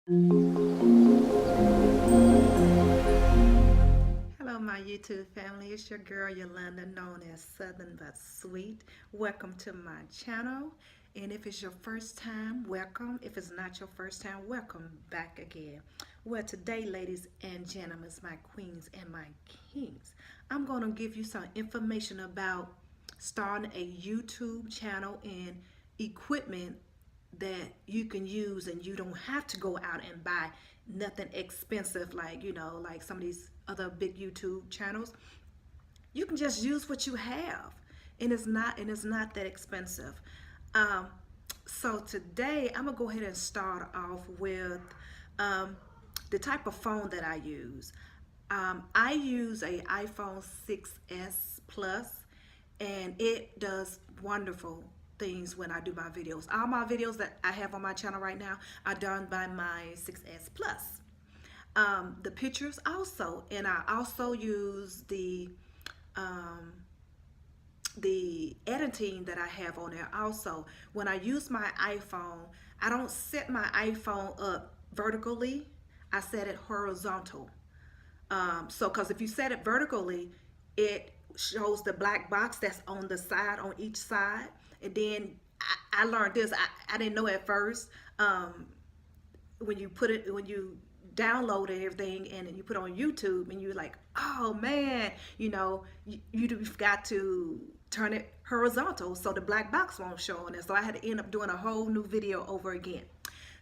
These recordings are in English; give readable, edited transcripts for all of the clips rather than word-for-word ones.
Hello, my YouTube family. It's your girl Yulanda, known as Southern but Sweet. Welcome to my channel. And if it's your first time, welcome. If it's not your first time, welcome back again. Well, today, ladies and gentlemen, my queens and my kings, I'm going to give you some information about starting a YouTube channel and equipment that you can use, and you don't have to go out and buy nothing expensive like like some of these other big YouTube channels. You can just use what you have, and it's not that expensive. um, so today I'm gonna go ahead and start off with um, the type of phone that I use. I use a iPhone 6s Plus, and it does wonderful things when I do my videos. All my videos that I have on my channel right now are done by my 6s Plus. The pictures also, and I also use um, the editing that I have on there. Also, when I use my iPhone, I don't set my iPhone up vertically, I set it horizontal. So because if you set it vertically, it shows the black box that's on the side, on each side. And then I learned this. I didn't know at first. When you put it, when you download everything and you put it on YouTube, and you're like, oh man, you've got to turn it horizontal so the black box won't show on it. So I had to end up doing a whole new video over again.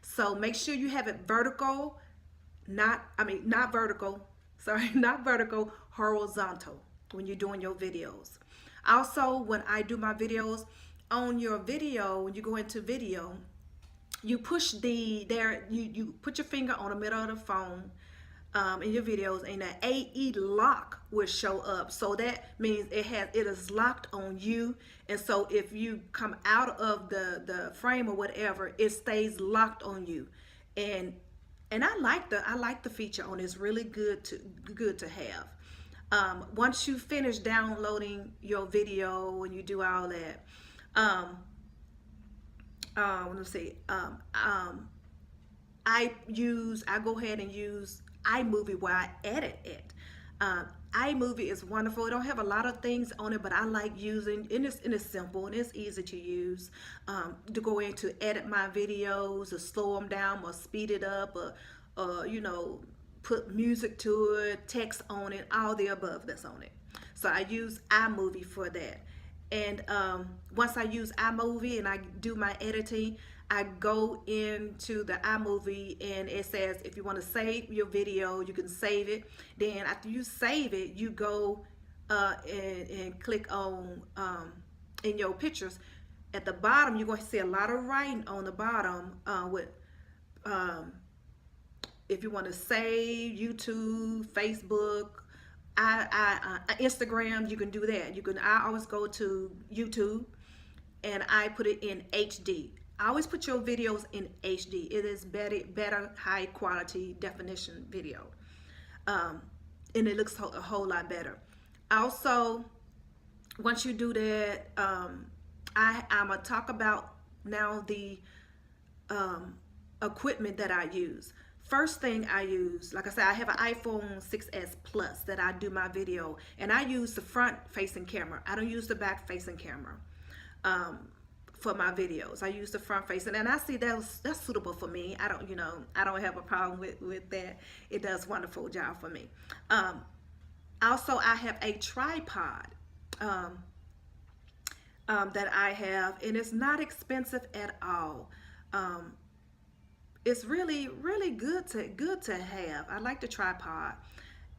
So make sure you have it vertical, not vertical, sorry, not vertical, horizontal when you're doing your videos. Also, when I do my videos, on your video, when you go into video, you push you put your finger on the middle of the phone in your videos, and the AE lock will show up. So that means it is locked on you, and so if you come out of the frame or whatever, it stays locked on you. And I like the feature on it. It's really good to have. Once you finish downloading your video and you do all that, let's see, I go ahead and use Imovie where I edit it. iMovie is wonderful. It don't have a lot of things on it, but I like using, and it's simple and it's easy to use, to go in to edit my videos, or slow them down, or speed it up, or put music to it, text on it, all the above that's on it. So I use iMovie for that. And once I use iMovie and I do my editing, I go into the iMovie, and it says if you want to save your video, you can save it. Then after you save it, you go and click on in your pictures. At the bottom, you're going to see a lot of writing on the bottom with if you want to save YouTube, Facebook, Instagram, you can do that. I always go to YouTube and I put it in HD. I always put your videos in HD. It is better high quality definition video, and it looks a whole lot better. Also, once you do that, I'm gonna talk about now the equipment that I use. First thing I use, like I said, I have an iPhone 6s Plus that I do my video, and I use the front facing camera. I don't use the back facing camera for my videos. I use the front facing, and I see that's suitable for me. I don't have a problem with that. It does a wonderful job for me. Also, I have a tripod that I have, and it's not expensive at all. It's really good to have. I like the tripod.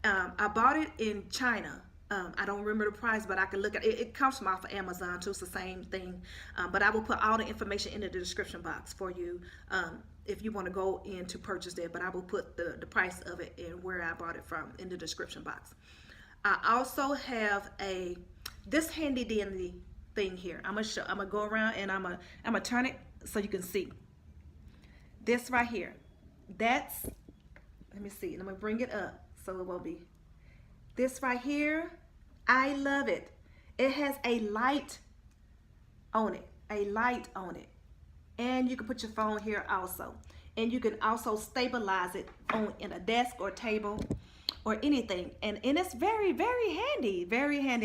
I bought it in China. I don't remember the price, but I can look at it. It comes from off of Amazon too. It's the same thing. But I will put all the information in the description box for you if you want to go in to purchase that. But I will put the price of it and where I bought it from in the description box. I also have this handy dandy thing here. I'm gonna go around and I'm gonna turn it so you can see. This right here, let me see, let me bring it up so it won't be. This right here, I love it. It has a light on it, and you can put your phone here also. and you can also stabilize it on in a desk or table or anything, and it's very, very handy,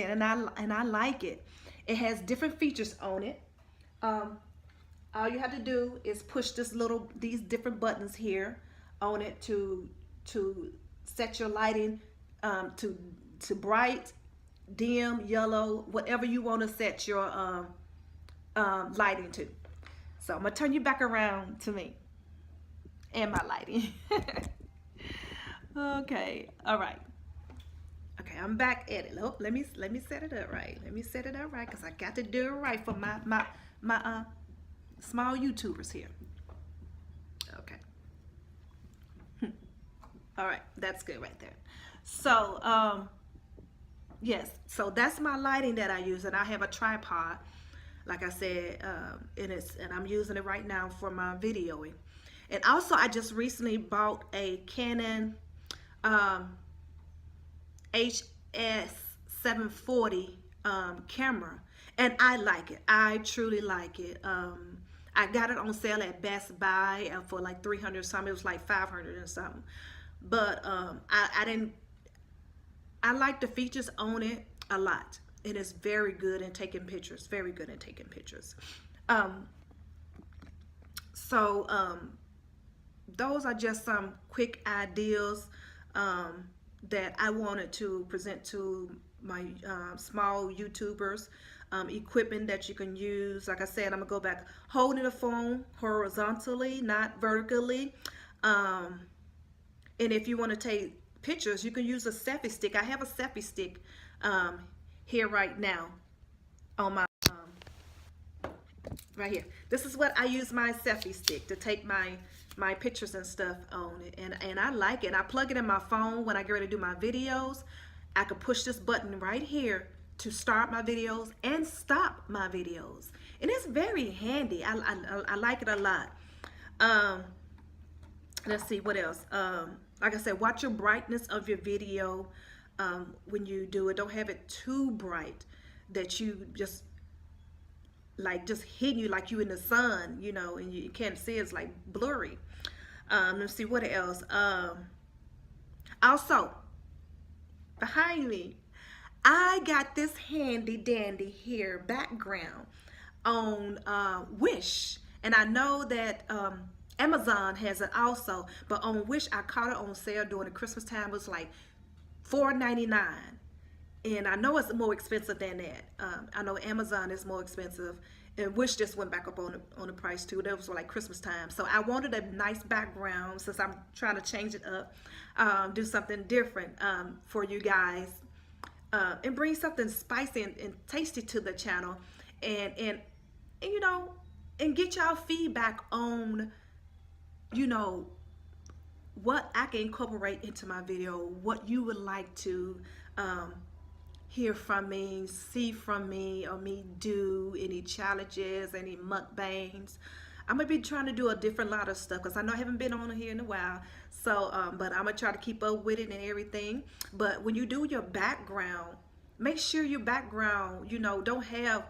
and I like it. It has different features on it. All you have to do is push these different buttons here on it to set your lighting, to bright, dim, yellow, whatever you want to set your lighting to. So I'm gonna turn you back around to me and my lighting. Okay, all right. Okay, I'm back at it. Oh, let me set it up right. Let me set it up right, because I got to do it right for my small YouTubers here. Okay. All right, that's good right there. So yes, so that's my lighting that I use, and I have a tripod, like I said, and I'm using it right now for my videoing. And also, I just recently bought a Canon HS740 camera, and I like it. I truly like it. I got it on sale at Best Buy for like 300 something. It was like 500 and something. But I like the features on it a lot. It is very good in taking pictures. Very good in taking pictures. Those are just some quick ideas that I wanted to present to my small YouTubers. Equipment that you can use. Like I said, I'm gonna go back, holding the phone horizontally, not vertically. And if you want to take pictures, you can use a selfie stick. I have a selfie stick here right now on my right here. This is what I use my selfie stick to take my pictures and stuff on it, and I like it. I plug it in my phone when I get ready to do my videos. I can push this button right here to start my videos and stop my videos, and it's very handy. I like it a lot. Let's see what else. Like I said, watch your brightness of your video when you do it. Don't have it too bright that you just hitting you like you in the sun, you know, and you can't see. It's like blurry. Let's see what else. Also, behind me, I got this handy dandy here background on Wish, and I know that Amazon has it also, but on Wish I caught it on sale during the Christmas time. It was like $4.99, and I know it's more expensive than that. I know Amazon is more expensive, and Wish just went back up on the price too. That was like Christmas time, so I wanted a nice background since I'm trying to change it up, do something different for you guys. And bring something spicy and tasty to the channel, and you know, and get y'all feedback on, you know, what I can incorporate into my video, what you would like to hear from me, see from me, or me do, any challenges, any mukbangs. I'm gonna be trying to do a different lot of stuff, because I know I haven't been on here in a while. So but I'm gonna try to keep up with it and everything. But when you do your background, make sure your background, you know, don't have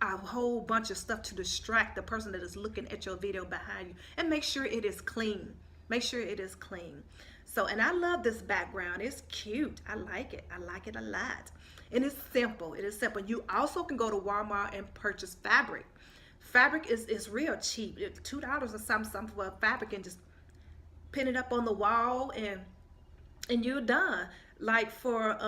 a whole bunch of stuff to distract the person that is looking at your video behind you, and make sure it is clean. Make sure it is clean. So, and I love this background. It's cute. I like it. I like it a lot. And it's simple. It is simple. You also can go to Walmart and purchase fabric. Fabric is real cheap. It's $2 or something for a fabric, and just pin it up on the wall, and you're done. Like for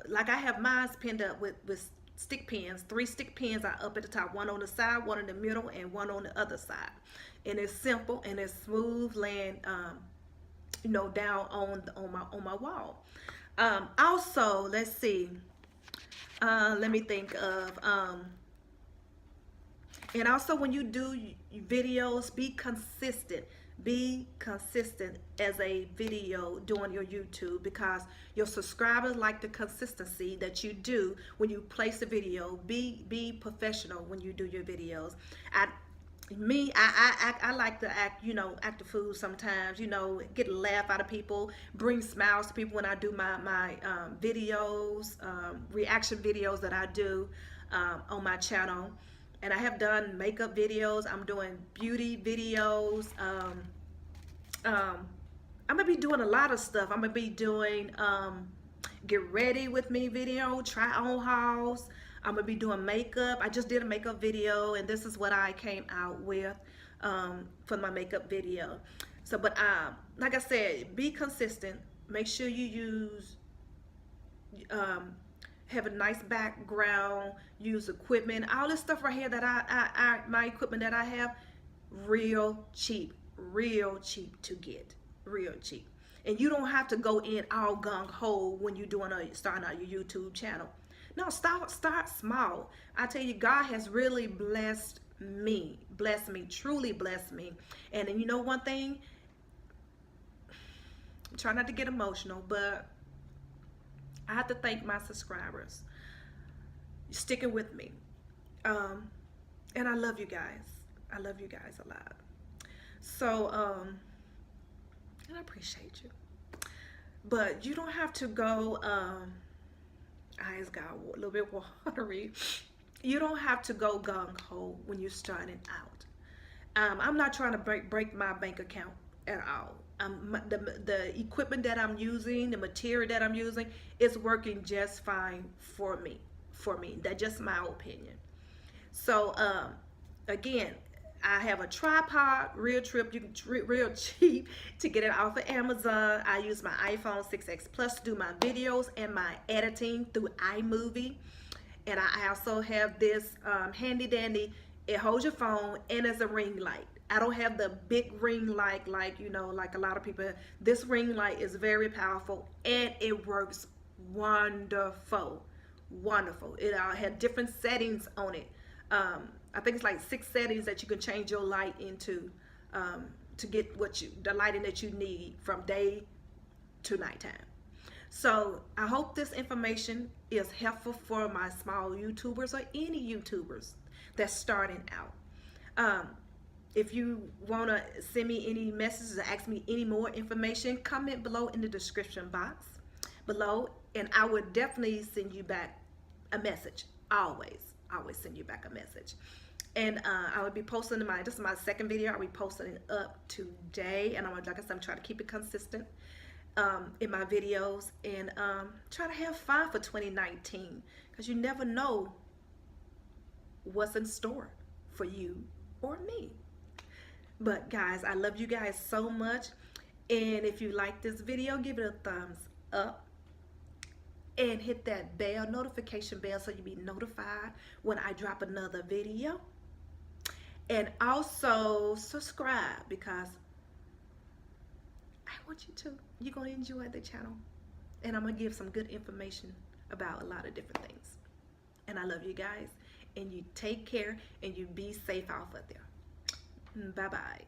like I have mine pinned up with stick pins. 3 stick pins are up at the top, one on the side, one in the middle, and one on the other side. And it's simple and it's smooth, laying you know, down on my wall. Also, let's see. Let me think of and also, when you do videos, be consistent. Be consistent as a video doing your YouTube, because your subscribers like the consistency that you do when you place a video. Be professional when you do your videos. I like to act, you know, act the fool sometimes, you know, get a laugh out of people, bring smiles to people when I do my videos, reaction videos that I do on my channel. And I have done makeup videos. I'm doing beauty videos. I'm gonna be doing a lot of stuff. I'm gonna be doing get ready with me video, try on hauls. I'm gonna be doing makeup. I just did a makeup video, and this is what I came out with for my makeup video. So, but like I said, be consistent. Make sure you use have a nice background, use equipment, all this stuff right here that my equipment that I have, real cheap to get, real cheap. And you don't have to go in all gung-ho when you're starting out your YouTube channel. No, start small. I tell you, God has really blessed me, truly blessed me. And then you know one thing, try not to get emotional, but I have to thank my subscribers sticking with me. And I love you guys. I love you guys a lot. So, and I appreciate you. But you don't have to go, eyes got a little bit watery. You don't have to go gung-ho when you're starting out. I'm not trying to break my bank account at all. The equipment that I'm using, the material that I'm using, is working just fine for me. That's just my opinion. So again, I have a tripod, real cheap to get it off of Amazon. I use my iPhone 6X Plus to do my videos and my editing through Imovie. And I also have this handy dandy, it holds your phone and it's a ring light. I don't have the big ring light like a lot of people. This ring light is very powerful and it works wonderful. It had different settings on it. I think it's like 6 settings that you can change your light into to get the lighting that you need from day to nighttime. So I hope this information is helpful for my small YouTubers or any YouTubers that's starting out. If you want to send me any messages or ask me any more information, comment below in the description box below, and I would definitely send you back a message. Always send you back a message. And I will be posting this is my second video. I'll be posting it up today, and like I said, I'm trying to keep it consistent in my videos, and try to have fun for 2019, because you never know what's in store for you or me. But guys, I love you guys so much, and if you like this video, give it a thumbs up and hit that notification bell so you'll be notified when I drop another video. And also subscribe, because I want you to. You're going to enjoy the channel, and I'm going to give some good information about a lot of different things. And I love you guys, and you take care, and you be safe out there. Bye-bye.